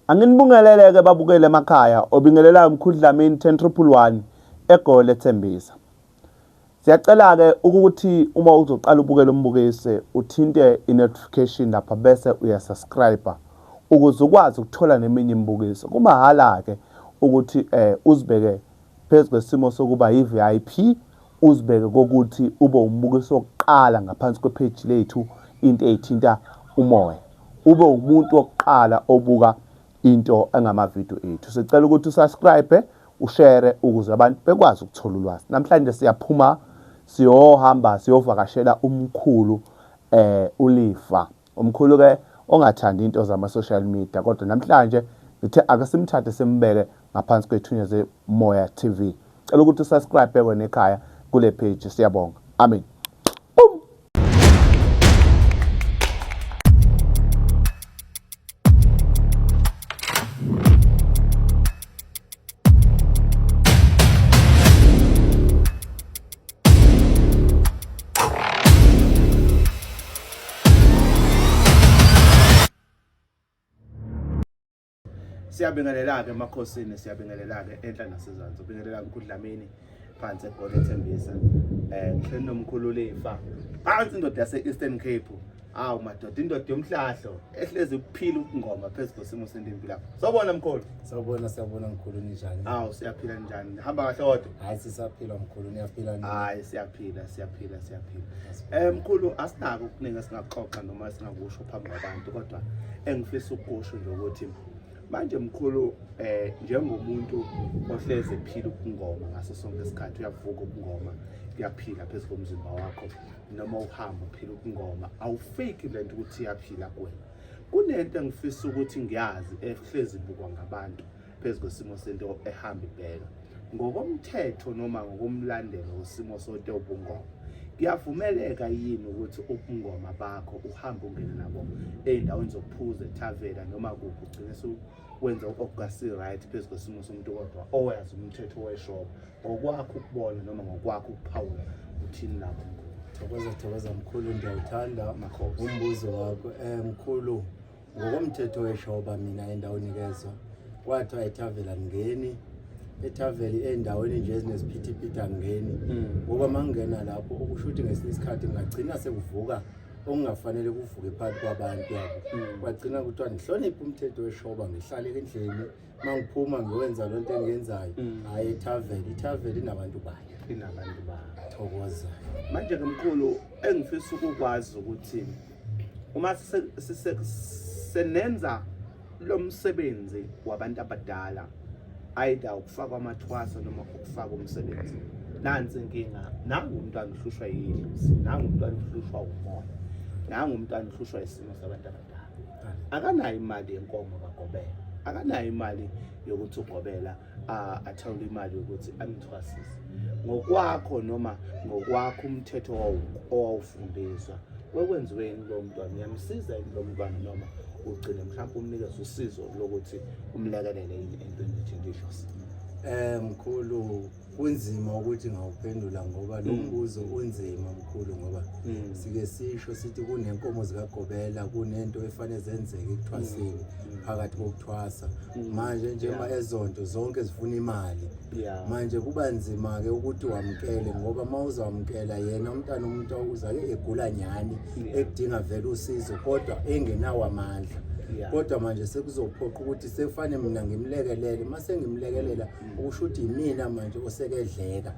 Anginibungelele-ke babukele emakhaya obingelela umkhulu Dlamini 1011 eGoli eThembisa. Siyacela-ke ukuthi uma uzoqala ubukela umbukise uthinte i-notification lapha bese uyasubscribe ukuze ukwazi ukuthola neminye imibukiso. Kumahala-ke ukuthi uzibeke phezu kwesimo sokuba yi-VIP, uzibeke kokuthi ube umbukiso wokuqala ngaphansi kwepage lethu into eyithinta umoya. Ube umuntu wokuqala obuka into engamavidiyo ethu. Sicela ukuthi usubscribe, ushare ukuze abantu bekwazi ukuthola ulwazi. Namhlanje siyaphuma siyohamba siyovakashela umkhulu uLifa. Umkhulu ke ongathanda into zama social media kodwa namhlanje ngithe ake simthathe simbeke ngaphansi kwethunya zeMoya TV. Cela ukuthi usubscribe wena ekhaya kule page. Siyabonga. Amen. Siyabingelela-ke emakhosini, siyabingelela-ke enhla nasezantsi. Ubingelela umkhulu Dlamini phansi eGoli eThembisa. Ngihleli nomkhulu uLifa phansi indoda yase-Eastern Cape. Hawu madoda, indoda yomhlahlo ehlezi ukuphila ukungoma phezu kwesimo sendimbi lapho. Sawubona mkhulu. Sawubona mkhulu, ninjani? Hawu siyaphila njani? Hamba kahle kodwa? Hayi sisaphila mkhulu, niyaphila nini? Hayi siyaphila. Mkhulu asinako ukuningi singaxoxa noma singakusho phambi kwabantu kodwa engifisa ukusho nje ukuthi manje mkhulu njengomuntu ohleze ephila ukungoma ngaso sonke isikhathi, uyavuka ukungoma, kuyaphila phezu komzimba wakho, noma uhamba uphila ukungoma, awufiki lento ukuthi iyaphila kuwena. Kunento engifisa ukuthi ngiyazi ehlezi ibukwa ngabantu phezu kwesimo sento ehamba ibheka ngokomthetho noma ngokomlandelo wesimo sonke ubungoma. Kuyavumeleka yini ukuthi ubungoma bakho uhambe ungene nabo ey'ndaweni zokuphuza, ethavela noma kuphi, ugcine wenza okungasi right phezu kwesimo somuntu kodwa owazi umthetho weshoba ngokwakho ukubona noma ngokwakho ukuphawula uthini lapho mkhulu? Thokoza mkhulu, ndiyawuthanda umbuzo wakho. Mkhulu, ngokomthetho weshoba mina endaweni kezwa kwathiwa ethavela ngeni, ethaveli endaweni nje ezinesiphithiphithi angeni. Ngoba mangena lapho ukusho ukuthi ngesinye isikhathi ngagcina sekuvuka okungafanele kuvuke phakathi kwabantu yabo. Kwagcina kuthiwa nihloniphe umthetho weshoba, ngihlale endlini, mangiphuma ngiwenza lonto engiyenzayo. Hayi ithaveli inabantu bayo. Thokoza. Manje ke mkhulu engifisa ukukwazi ukuthi uma senenza lo msebenzi wabantu abadala, either ukufaka amathwasa noma ukufaka umsebenzi, nansi inkinga, nangu umntwana uhlushwa yidlozi, nangu umntwana uhlushwa umoya, nangu umntwana uhlushwa isimo sabantu abadala. Akanayo imali yenkomo kagobela, akanayo imali yokuthi ugobela athawule imali yokuthi amthwasise. Ngokwakho noma ngokwakho umthetho owawufundiswa, wekwenziweni lo mntwana, uyamsiza yini lo mntwana noma ugcine mhlawumbe umnikeza usizo lokuthi umlekelele entweni ethintisho? Mkhulu, kunzima ukuthi ngawuphendula ngoba lo mbuzo unzima mkhulu, ngoba sike sisho sithi kunenkomo zikagobela, kunento efanele zenzeke ekuthwaseni phakathi kokuthwasa. Manje njengoba ezonto zonke zifuna imali, manje kuba nzima ke ukuthi wamkele, ngoba mawuzamkela yena umntana umuntu uzake egula nyani ekudinga vele usizo kodwa engenawo amandla. Kodwa manje sekuzophoqa ukuthi sekufanele mina ngimlekelele, mase ngimlekelela ukusho ukuthi yimina manje osekedleka.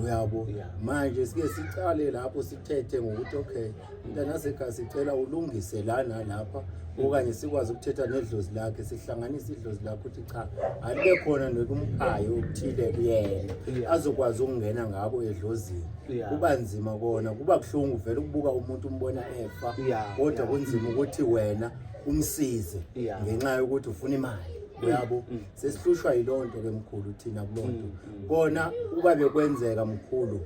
Uyabo? Manje sike sicale lapho sithethe ngokuthi okay, mntana sekhaya sicela ulungise la nalapha, okanye sikwazi ukuthetha nedlozi lakhe, sihlanganise idlozi lakhe ukuthi cha alibe khona nokumphayo okuthile kuyena azokwazi ukungena ngabo edlozini. Kuba nzima kona, kuba kuhlungu vele ukubuka umuntu umbona efa, kodwa kunzima ukuthi wena umsize ngenxa yokuthi ufuna imali. Uyabo? Sesihlushwa yilonto ke mkhulu thina kulonto. Kona uba bekwenzeka mkhulu,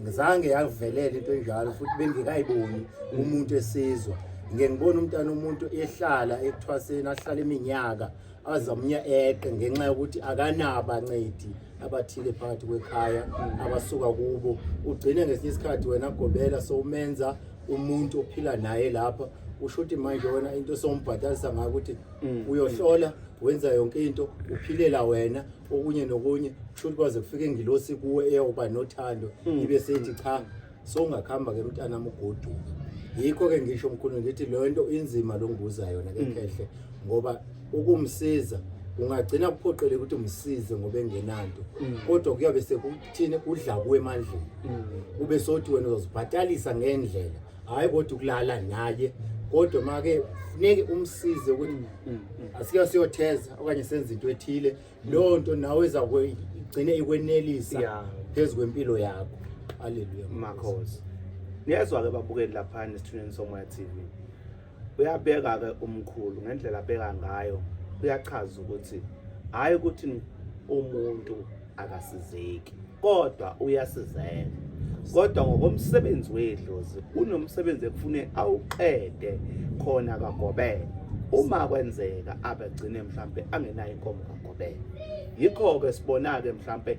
ngizange yakuvelela into enjalo futhi bengikayiboni umuntu esizwa. Ngeke ngibone umntana umuntu ehlala ekuthwaseni, ahlala iminyaka azamnya eqe ngenxa yokuthi akanaba ancedi abathile phakathi kwekhaya abasuka kubo. Ugcine ngesinye isikhathi wena gobela sowumenza umuntu ophila naye lapha usho ukuthi manje wena into sombhadalisa ngayo ukuthi uyohlola wenza yonke into uphilela wena okunye nokunye kusho ukuthi kwaze kufike ingilosi kuwe eyoba nothando ibe sethi cha songakhamba ke mntana ugoduka. Yikho ke ngisho mkhulu ngithi le nto inzima lo ngibuza yona ke Khehle ngoba ukumsiza ungagcina kuphoqele ukuthi umsize ngoba engenanto kodwa kuyabe sekuthini udla kuwe emandleni ube sothi wena uzozibhatalisa ngendlela hayi kodwa ukulala naye kodwa make funeke umsize ukuthi asike siyotheza okanye senze into ethile lo nto nawe ezakugcine ikwenelisa phezulu kwempilo yakho. Haleluya Makhosi. Niyezwa ke babukeli lapha nesithuneni somoya TV. Uyabheka ke umkhulu ngendlela abheka ngayo uyachaza ukuthi hayi ukuthi umuntu akasizeki kodwa uyasizeka. Kodwa ngokomsebenzi wedlozi unomsebenzi ekufune awuqede khona kaGobela. Uma kwenzeka abagcine mhlambe angenayo inkomo kaGobela. Yikho ke sibona ke mhlambe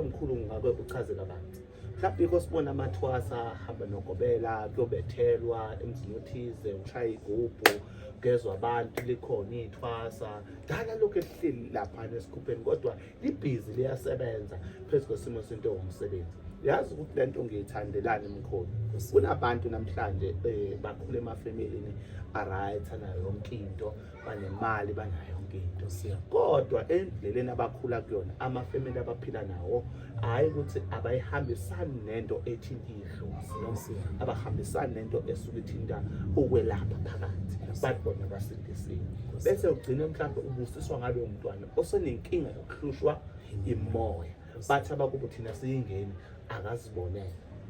mkhulu ngake uchaze kabanzi. Mhlawumbe ikho sibona amathwasa hamba noGobela kuyobethelwa emzini othize ushaya igubhu gezwe abantu likhona ithwasa dala lokho elihleli lapha nesikhupheni kodwa libhizi liyasebenza phezulu kwesimo sento ngomsebenzi. Yazi ukuthi lento ngiyithandelana emkhulu kunabantu namhlanje bakhule emafamilini aright anayo yonke into banemali banayo yonke into kodwa endleleni abakhula kuyona amafamily abaphila nawo hayi ukuthi abayihambisani nento ethinta idlozi abahambisani nento esuke ithinta ukwelapha phakathi bathi bona basindisile bese ugcina mhlawumbe ubusiswa ngabe umntwana osenenkinga yokuhlushwa imoya bathi abakubo thina siyingeni akazibonela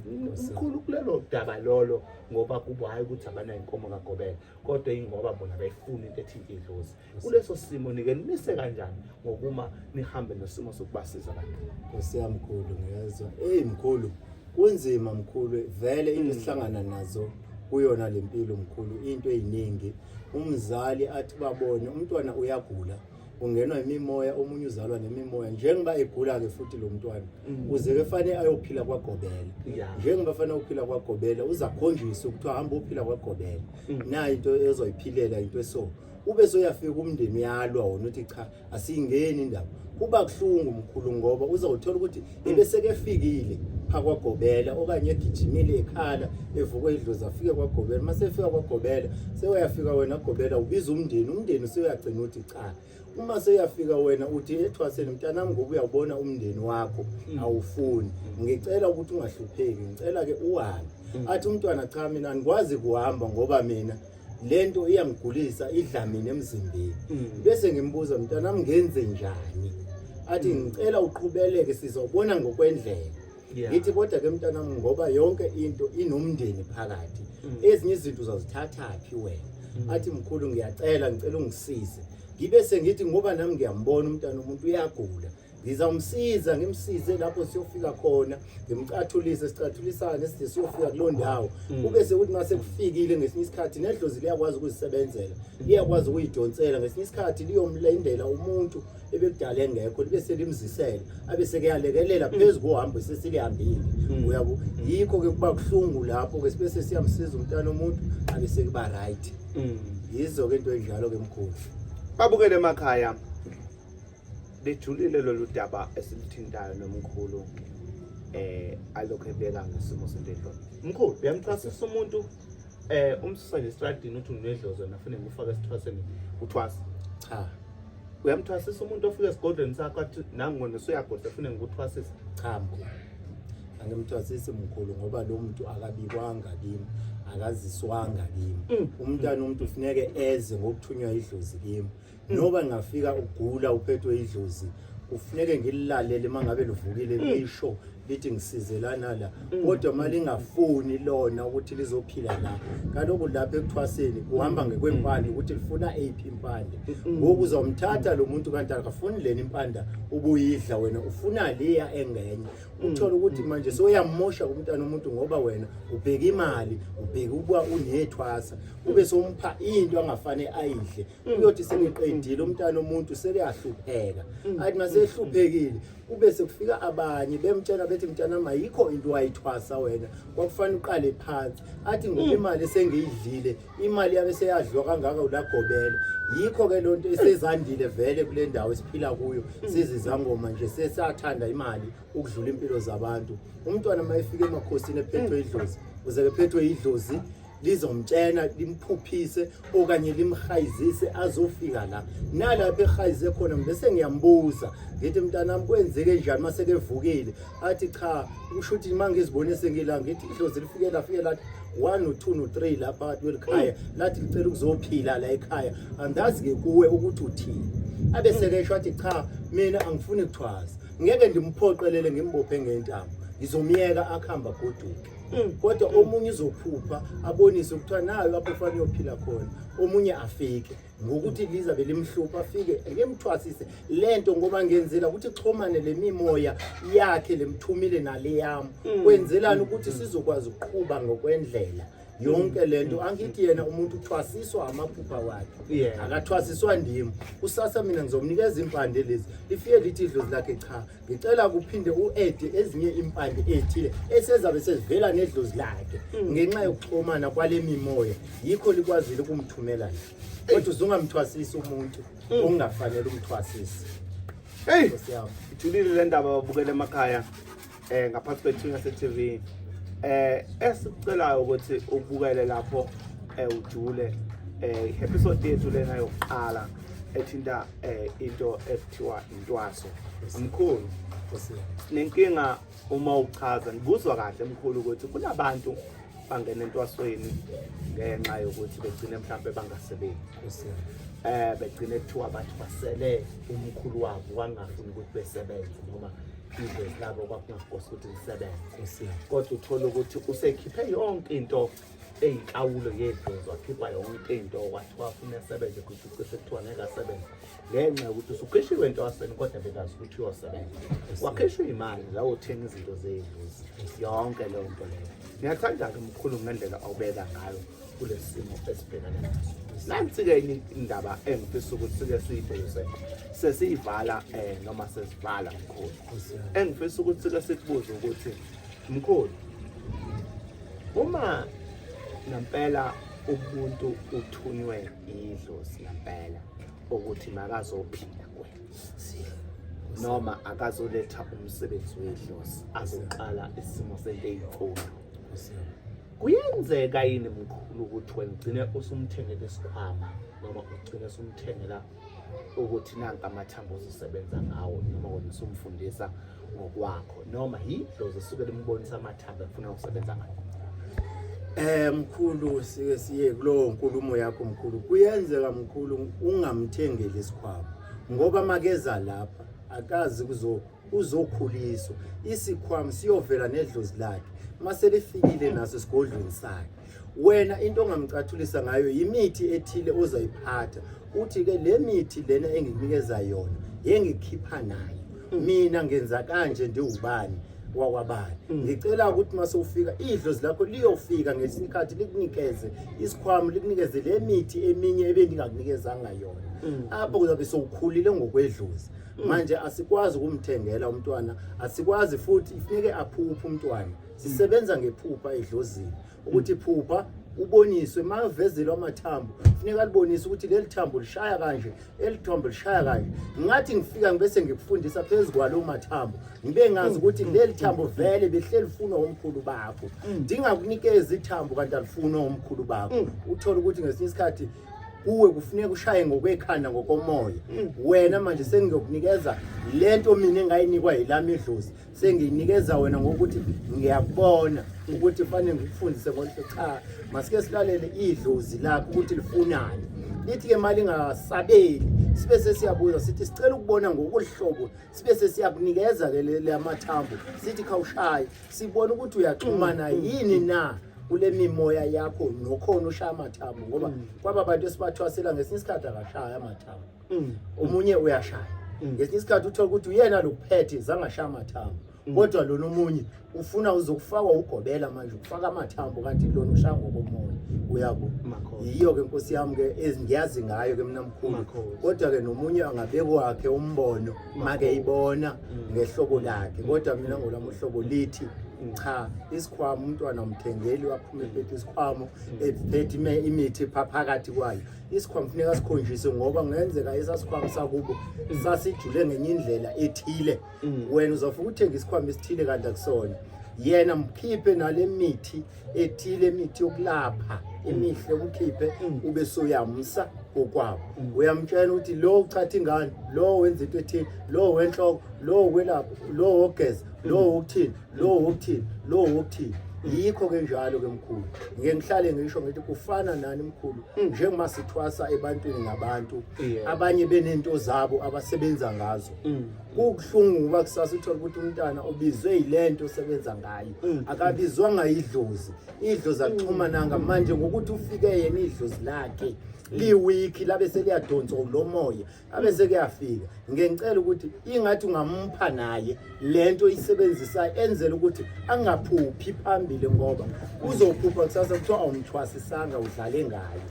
umkhulu kulelo daba lolo ngoba kubo hayi ukuthi abanayo inkomo kaGobela kodwa ingoba bona bayifuna into ethinta idlozi kuleso simo nike nimise kanjani ngokuma nihambe nesimo sokubasiza abantu. Nkosi yami mkhulu ngiyezwa mkhulu kunzima mkhulu vele into sihlangana nazo kuyona lempilo mkhulu into eziningi umzali athi babone umntwana uyagula ungenwa imimoya omunye uzalwa nemimoya njengoba egula ke futhi lo mntwana uze ke fanele ayophila kwaGobela njengoba fanele uphila kwaGobela uzakhonjiswa ukuthi hamba uphila kwaGobela na into ezoyiphilela into eso ube soyafika umndeni yalwa wona uthi cha asingeni indaba kuba kuhlungu mkhulu ngoba uzawuthola ukuthi ebese kefikile kwaGobela okanye egijimile ekhala evuka idlozi afike kwaGobela mase efika kwaGobela sewayafika wena goBela ubiza umndeni useyagcina uthi cha uma seyafika wena uthi ethwaseni mntanami ngoba uyabona umndeni wakho awufuni ngicela ukuthi ungahlupheki ngicela ke uhambe athi umntwana cha mina ngikwazi kuhamba ngoba mina lento iyangigulisa idlamini emzimbeni bese ngimbuza mntanami ngenze njani athi ngicela uqhubeleke sizobona ngokwendlela ngithi kodwa ke mntanami ngoba yonke into inomndeni phakathi ezinye izinto uzazithathaphi wena athi mkhulu ngicela ungisize ngibe sengithi ngoba nami ngiyambona umntana umuntu uyagula ngizamsiza ngimsize lapho siyofika khona ngimcathulise sicathulisane sithi siyofika kulo ndawo ube sekuthi mase kufikile ngesinye isikhathi nedlozi liyakwazi ukuzisebenzela liyakwazi ukuyidonsela ngesinye isikhathi liyomlendela umuntu ebekudala engekho libe selimzisela abe sekuyalekelela phezulu kohambo sesilihambile uyabo yikho ke kuba kuhlungu lapho ke sibe sesiyamsiza umntana umuntu abe sekuba right yizo ke into enjalo ke mkhulu. Babukele emakhaya lejulile lolu daba esilithintayo nomkhulu alokho ebeka ngesimo sentedlo mkhulu uyamchasisa umuntu umsusa nestradini uthi unedlozi nafune ngifaka esithwaseni uthwasa cha uyamthwasisa umuntu ofika esigodlweni sakho athi nangona usuyagodla ufune ngikuthwasisa cha mkhulu angimthwasisi mkhulu ngoba lo muntu akabikwanga kimi akaziswanga kimi umntana umuntu ufuneke eze ngokuthunywa idlozi kimi noba ngafika ugula uphethwe idlozi kufuneke ngililalele mangabe livukile lisho lithi ngisizelana la kodwa mali ngafuni lona ukuthi lizophila la kaloku lapha ekuthwaseni kuhamba ngekwempande ukuthi lifuna aphi impande ngoku uzomthatha lo muntu kanti akafuni lena impanda ubuyidla wena ufuna leya engenye uthola ukuthi manje soyamosha kumntana umuntu ngoba wena ubheka imali ubheka ukuba unethwasa ube sompha into angafane ayidle uyothi sengiqedile umntana umuntu sekuyahlupheka athi mase ehluphekile kube sekufika abanye bemtshela ethi mntanami ayikho into wayithwasa wena kwakufanele uqale phansi athi ngoba imali esengiyidlile imali yabe seyadliwa kangaka ulagobela yikho ke lonto esezandile vele kule ndawo esiphila kuyo sizizangoma nje sesathanda imali ukudlula impilo zabantu umntwana mayefika emakhosini ephethwe idlozi uze kephethwe idlozi lizomtshena limphuphise okanye limhayizise azofika la nalapho ehayize khona bese ngiyambuza ngithi mntanami kwenzeke njani mase kevukile athi cha usho ukuthi mangizibone sengila ngithi idlozi lifike lathi 1 no 2 no 3 lapha kwelikhaya lathi licela ukuzophila la ekhaya andazi ke kuwe ukuthi uthini abese ke esho athi cha mina angifuni ukuthwasa ngeke ndimphoqelele ngimbophe ngentambo ngizomyeka akhamba goduke kodwa omunye uzophupha abonise ukuthi nayo lapho kufanele uyophila khona omunye afike ngokuthi liza belimhlupha afike ngemthwasise lento ngoba ngenzela ukuthi ixhomane lemimoya yakhe lemthumile nale yami kwenzelana ukuthi sizokwazi ukuqhubha ngokwendlela yonke lento angithi yena umuntu uthwasiswa amaphupha wakhe akathwasiswa ndimi kusasa mina ngizomnikeza impande lezi lifike lithi idlozi lakhe cha ngicela kuphinde uede ezinye impande ethile esezabe sezivela nedlozi lakhe ngenxa yokuxhomana kwale mimoya yikho likwazile ukumthumela nje kodwa uzungamthwasisi umuntu ongafanele umthwasisi hey ithulile le ndaba babukele emakhaya ngaphansi kwethinga se-TV esicelayo ukuthi ubukele lapho ujule episode yethu lena yokuqala ethinta into ekuthiwa intwaso mkhulu nenkinga uma uchaza ngibuzwa kahle mkhulu ukuthi kunabantu bangena entwasweni ngenxa yokuthi begcine mhlawumbe bangasebenzi begcine kuthiwa abantu basele umkhulu wabo wangafuni ukuthi besebenze noma idlozi labo kwakungakosi ukuthi lisebenze kodwa uthola ukuthi usekhiphe yonke into eyinhlawulo yedlozi wakhipha yonke into kwathi wafuna esebenze ukuthi ucishe kuthiwa ngeke asebenze ngenxa yokuthi usukhishiwe entwaseni kodwa bekazi ukuthi uyosebenza wakhishwa imali la uthenga izinto zedlozi yonke leyo nto leyo ngiyathanda-ke mkhulu ngendlela awubeka ngayo kulesi simo esibhekane naso nansi-ke indaba engifisa ukuthi sike siyibhekise sesiyivala noma sesivala mkhulu engifisa ukuthi sike sikubuze ukuthi mkhulu uma nampela umuntu uthunywe idlozi nampela ukuthi makazophila kwena noma akazoletha umsebenzi wedlozi azoqala isimo sento eyimfundo kuyenzeka yini mkhulu ukuthi wena ugcine usumthengela isikhwama noma ugcine usumthengela ukuthi nanka amathambo ozosebenza ngawo noma wena usumfundisa ngokwakho noma yidlozi esuke limbonisa amathambo efuna ukusebenza ngayo mkhulu sike siye kulowo nkulumo yakho mkhulu kuyenzeka mkhulu ungamthengeli isikhwama ngoba makeza lapha akazi uzokhuliswa isikhwama siyovela nedlozi lakhe mase lifikile naso esigodlweni sakhe wena into ongamcathulisa ngayo yimithi ethile ozayiphatha uthi ke le mithi lena engikunikeza yona yengikhipha nayo mina ngenza kanje ndiwubani wakwabani ngicela ukuthi mase ufika idlozi lakho liyofika ngesikhathi likunikeze isikhwama likunikeze le mithi eminye ebendingakunikezanga yona apho kuzabe sokukhulile ngokwedlozi manje asikwazi ukumthengela umntwana asikwazi futhi ifuneke aphuphe umntwana sisebenza ngephupha edlozini ukuthi phupha uboniswe mavezelwa amathambo funeka alibonise ukuthi leli thambo lishaya kanje elithambo lishaya kanje ngathi ngifika ngibese ngikufundisa phezukwa lo mathambo ngibe ngazi ukuthi leli thambo vele behleli funa umkhulu bakho ndingakunikeza ithambo kanti alifuna umkhulu bakho uthola ukuthi ngesinye isikhathi kuwe kufuneka ushaye ngokwekhanda ngokomoya wena manje sengiyokunikeza lento mina engayinikwa yilami idlozi sengiyinikeza wena ngokuthi ngiyakubona ukuthi kufanele ngikufundise ngokuthi cha masike silalele idlozi lakho ukuthi lifunani lithi ke mali ingasabeli sibe sesiyabuza sithi sicela ukubona ngokulihlobo sibe sesiyakunikeza ke le amathambo sithi khawushaye sibone ukuthi uyaxhumana yini na kule mimoya yakho nokhona ushaya amathambo ngoba kwaba bantu esibathwasela ngesinye isikhathi akashaya amathambo omunye uyashaya ngesinye isikhathi uthola ukuthi uyena lokuphethe zangashaya amathambo kodwa lona omunye ufuna uzokufakwa ugobela manje ukufaka amathambo kanti lona ushaya ngokomoya uyabo. Yiyo ke Nkosi yami ke ezingiyazi ngayo ke mina mkhulu. Kodwa ke nomunye angabekwakhe umbono make ibona ngehlobo lakhe. Kodwa mina ngolami uhlobo lithi cha, isikhwama umntwana umthengeli waphuma ephethe isikhwama ephethe imithi phakathi kwayo. Isikhwama kufuneka sikhonjiswe ngoba ngenzeka esasikhwama sakubo sasijule ngenye indlela ethile. Wena uzofuna ukuthenga isikhwama esithile kanti akusona. Yena mkhiphe nale mithi ethile, imithi yokulapha emihle umkhiphe ube soyamsa okwabo. Uyamtshela ukuthi lo uchatha ingane, lo wenza into ethile, lo wenhloko, lo welapha, lo wogeza, lo ukuthini, lo ukuthini, lo ukuthini. Yikho ke njalo ke mkhulu. Ngeke ngihlale ngisho ngithi kufana nani mkhulu njengoba sithwasa ebantwini ngabantu abanye benento zabo abasebenza ngazo. Kubuhlungu ngoba kusasa uthola ukuthi umntana ubizwe yilento osebenza ngayo akabizwanga idlozi. Idlozi axhuma nanga manje ngokuthi ufike yena idlozi lakhe liwiki labe seliyadonsa lo moya abese kuyafika. Ngeke ngicela ukuthi ingathi ungampha naye lento isebenzisa enzela ukuthi angaphuphi phambili ngoba uzophupha kusasa kuthiwa awumthwasisanga udlale ngayo.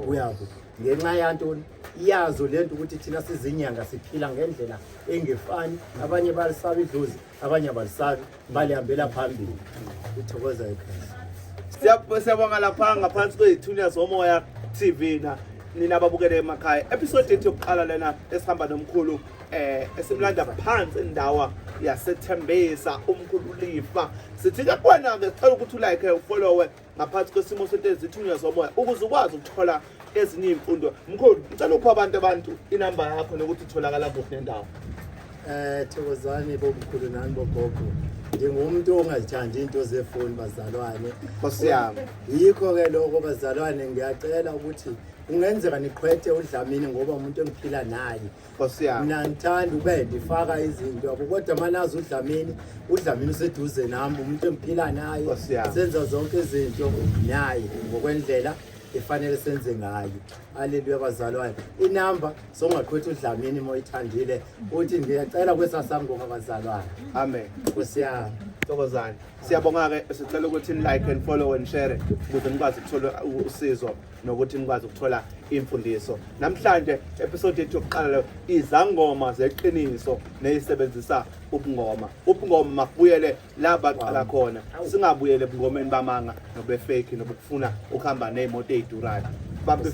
Uyabo ngenxa yantoni iyazo lento ukuthi thina sizinyanga siphila ngendlela engefani. Abanye balisaba idlozi, abanye abalisabi, balihambela phambili. Uthokoza ekhaya. Siyabonga lapha ngaphansi kwethunya zomoya TV nina babukele emakhaya. Episode yethu yokuqala lena esihamba nomkhulu esimlanda phansi indawo yaseThembisa umkhulu Lifa. Sithi ke kuwena ke sicela ukuthi ulike ufollow ngaphansi kwesimo sentezi ithunya zomoya ukuze ukwazi ukuthola ezinye imfundo. Mkhulu ngicela upha abantu inamba yakho nokuthi itholakala kuphi nendawo. Thokozani bomkhulu nani bogogo. Ngingumuntu ongazithandi into zefoni bazalwane. Nkosi yami. Yikho ke lokho bazalwane ngiyacela ukuthi ungenzeka niqhwethe uDlamini ngoba umuntu engiphila naye. Nkosi yami. Mina ngithanda ube ndifaka izinto yabo kodwa manazi uDlamini useduze nami umuntu engiphila naye. Senza zonke izinto naye ngokwendlela efanele senze ngayo. Haleluya bazalwane. Inamba songaqhwetha uDlamini moyithandile uthi ngiyacela kwesasangoma bazalwane. Amen. Nkosi yami. Thokozani. Siyabonga ke sicela ukuthi like and follow and share ukuze nikwazi ukuthola usizo nokuthi nikwazi ukuthola imfundiso. Namhlanje episode yethu yokuqala izangoma zeqiniso nezisebenzisa ubungoma. Ubungoma makubuyele la baqala khona. Singabuyele ebungomeni bamanga nobe fake nobukufuna ukuhamba nezimoto ezidurayo. Bambe